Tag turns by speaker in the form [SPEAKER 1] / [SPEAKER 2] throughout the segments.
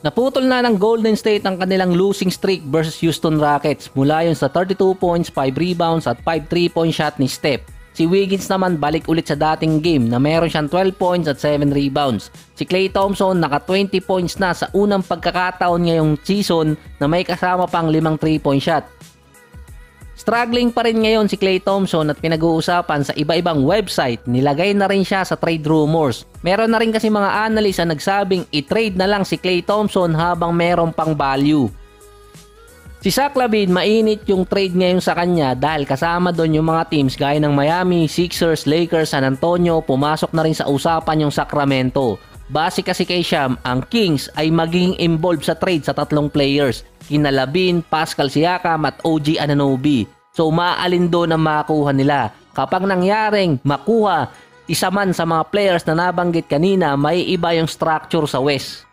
[SPEAKER 1] Naputol na ng Golden State ang kanilang losing streak versus Houston Rockets mula yun sa 32 points, 5 rebounds at 5 3-point shot ni Steph. Si Wiggins naman balik ulit sa dating game na meron siyang 12 points at 7 rebounds. Si Klay Thompson naka 20 points na sa unang pagkakataon ngayong season na may kasama pang 5 3-point shot. Struggling pa rin ngayon si Klay Thompson at pinag-uusapan sa iba-ibang website, nilagay na rin siya sa trade rumors. Meron na rin kasi mga analyst na nagsabing i-trade na lang si Klay Thompson habang meron pang value. Si Zach LaVine, mainit yung trade ngayon sa kanya dahil kasama doon yung mga teams gaya ng Miami, Sixers, Lakers, San Antonio, pumasok na rin sa usapan yung Sacramento. Base kasi kay Sham, ang Kings ay magiging involved sa trade sa 3 players, kina LaVine, Pascal Siakam at OG Anunoby. So maalin doon ang makuha nila. Kapag nangyaring makuha isa man sa mga players na nabanggit kanina, may iba yung structure sa West.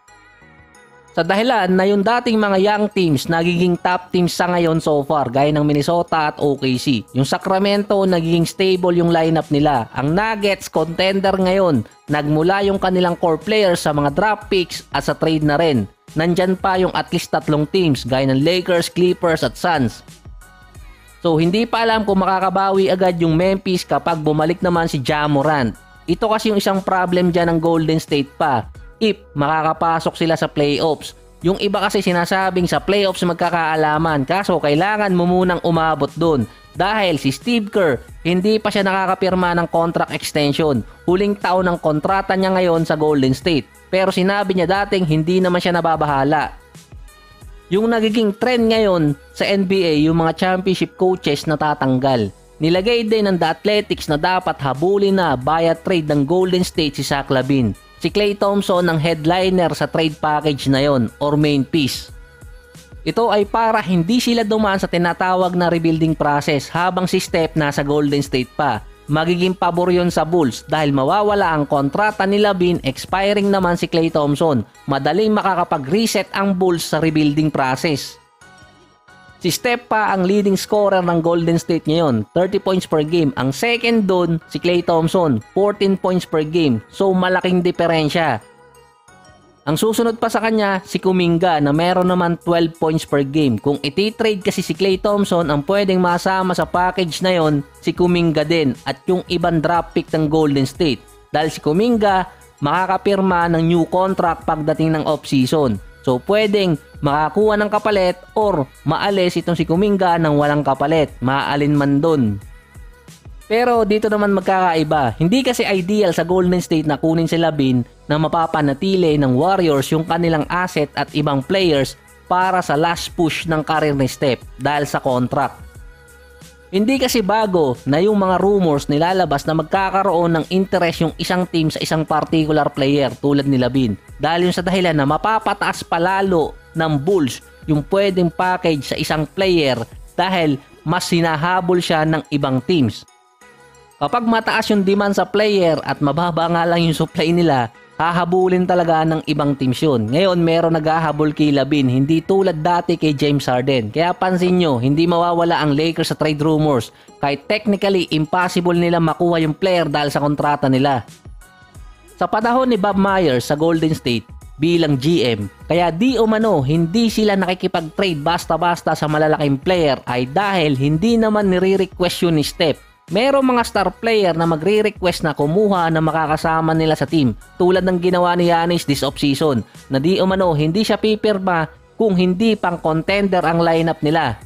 [SPEAKER 1] Sa dahilan na yung dating mga young teams nagiging top teams sa ngayon so far gaya ng Minnesota at OKC. Yung Sacramento nagiging stable yung lineup nila. Ang Nuggets contender ngayon. Nagmula yung kanilang core players sa mga draft picks at sa trade na rin. Nandyan pa yung at least 3 teams gaya ng Lakers, Clippers at Suns. So hindi pa alam kung makakabawi agad yung Memphis kapag bumalik naman si Ja Morant. Ito kasi yung isang problem dyan ng Golden State pa. If makakapasok sila sa playoffs. Yung iba kasi sinasabing sa playoffs magkakaalaman, kaso kailangan mo munang umabot dun. Dahil si Steve Kerr, hindi pa siya nakakapirma ng contract extension. Huling taon ng kontrata niya ngayon sa Golden State. Pero sinabi niya dating hindi naman siya nababahala. Yung nagiging trend ngayon sa NBA, yung mga championship coaches na tatanggal. Nilagay din ng The Athletics na dapat habulin na via trade ng Golden State si Zach LaVine. Si Klay Thompson ang headliner sa trade package na yon or main piece. Ito ay para hindi sila dumaan sa tinatawag na rebuilding process habang si Steph nasa Golden State pa. Magiging pabor yun sa Bulls dahil mawawala ang kontrata ni LaVine, expiring naman si Klay Thompson. Madaling makakapag-reset ang Bulls sa rebuilding process. Si Steph pa ang leading scorer ng Golden State ngayon, 30 points per game. Ang second doon, si Klay Thompson, 14 points per game. So malaking diferensya. Ang susunod pa sa kanya, si Kuminga na meron naman 12 points per game. Kung iti-trade kasi si Klay Thompson, ang pwedeng masama sa package na yon, si Kuminga din at yung ibang draft pick ng Golden State. Dahil si Kuminga makakapirma ng new contract pagdating ng off-season. So pwedeng makakuha ng kapalit or maalis itong si Kuminga ng walang kapalit. Maalin man dun. Pero dito naman magkakaiba. Hindi kasi ideal sa Golden State na kunin si LaVine na mapapanatili ng Warriors yung kanilang asset at ibang players para sa last push ng career ni Steph dahil sa contract. Hindi kasi bago na yung mga rumors nilalabas na magkakaroon ng interest yung isang team sa isang particular player tulad ni LaVine. Dahil yung sa dahilan na mapapataas palalo ng Bulls yung pwedeng package sa isang player dahil mas hinahabol siya ng ibang teams. Kapag mataas yung demand sa player at mababa nga lang yung supply nila, hahabulin talaga ng ibang teams yun. Ngayon meron naghahabol kay LaVine, hindi tulad dati kay James Harden. Kaya pansin nyo, hindi mawawala ang Lakers sa trade rumors. Kahit technically impossible nila makuha yung player dahil sa kontrata nila. Sa panahon ni Bob Myers sa Golden State bilang GM, kaya di umano hindi sila nakikipag-trade basta-basta sa malalaking player ay dahil hindi naman nire-request yun ni Steph. Merong mga star player na magre-request na kumuha na makakasama nila sa team tulad ng ginawa ni Giannis this offseason na di umano hindi siya pipirma kung hindi pang contender ang lineup nila.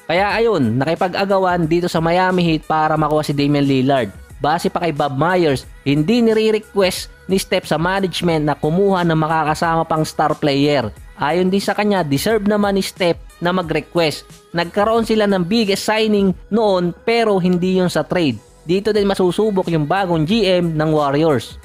[SPEAKER 1] Kaya ayun, nakipag-agawan dito sa Miami Heat para makuha si Damian Lillard. Base pa kay Bob Myers, hindi nire-request ni Steph sa management na kumuha ng makakasama pang star player. Ayon din sa kanya, deserve naman ni Steph na mag-request. Nagkaroon sila ng biggest signing noon pero hindi yun sa trade. Dito din masusubok yung bagong GM ng Warriors.